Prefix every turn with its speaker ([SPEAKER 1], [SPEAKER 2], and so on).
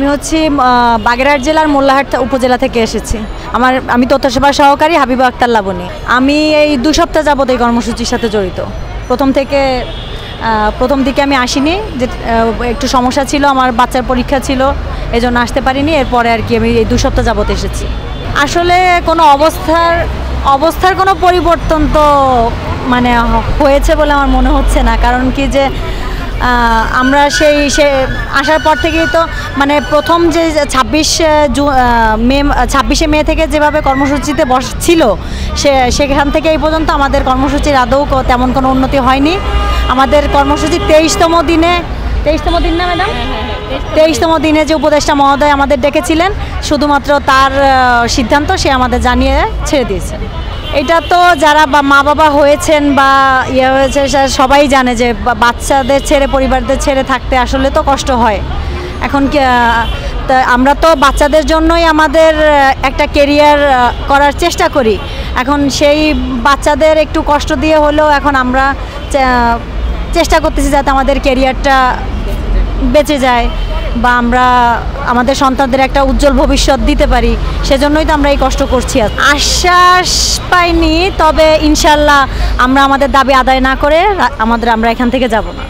[SPEAKER 1] আমি হচ্ছি বাগেরহাট জেলার মোল্লাহাট উপজেলা থেকে এসেছি। আমি তথ্য সেবা সহকারী হাবিবা আক্তার লাবণী। আমি এই 2 সপ্তাহ যাবত এই কর্মসূচির সাথে জড়িত। প্রথম দিকে আমি আসিনি, যে একটু সমস্যা ছিল, আমার বাচ্চার পরীক্ষা ছিল, এজন্য আসতে পারিনি। এরপরে আর কি আমি এই 2 সপ্তাহ যাবত এসেছি। আসলে কোনো অবস্থার কোনো পরিবর্তন তো মানে হয়েছে বলে আমার মনে হচ্ছে না। কারণ কি যে আমরা সে আসার পর থেকেই তো মানে প্রথম যে 26শে মে থেকে যেভাবে কর্মসূচিতে বসছিল সেখান থেকে এই পর্যন্ত আমাদের কর্মসূচির আদৌ তেমন কোনো উন্নতি হয়নি। আমাদের কর্মসূচি 23তম দিন না ম্যাডাম, 23তম দিনে যে উপদেষ্টা মহোদয় আমাদের ডেকেছিলেন, শুধুমাত্র তার সিদ্ধান্ত সে আমাদের জানিয়ে ছেড়ে দিয়েছে। এটা তো যারা মা বাবা হয়েছেন বা হয়েছে সবাই জানে যে বাচ্চাদের ছেড়ে, পরিবারদের ছেড়ে থাকতে আসলে তো কষ্ট হয়। এখন কি আমরা তো বাচ্চাদের জন্যই আমাদের একটা কেরিয়ার করার চেষ্টা করি। এখন সেই বাচ্চাদের একটু কষ্ট দিয়ে হলেও এখন আমরা চেষ্টা করতেছি যাতে আমাদের কেরিয়ারটা বেঁচে যায় বা আমরা আমাদের সন্তানদের একটা উজ্জ্বল ভবিষ্যৎ দিতে পারি। সেজন্যই তো আমরা এই কষ্ট করছি। আশ্বাস পাইনি, তবে ইনশাল্লাহ আমরা আমাদের দাবি আদায় না করে আমরা এখান থেকে যাব না।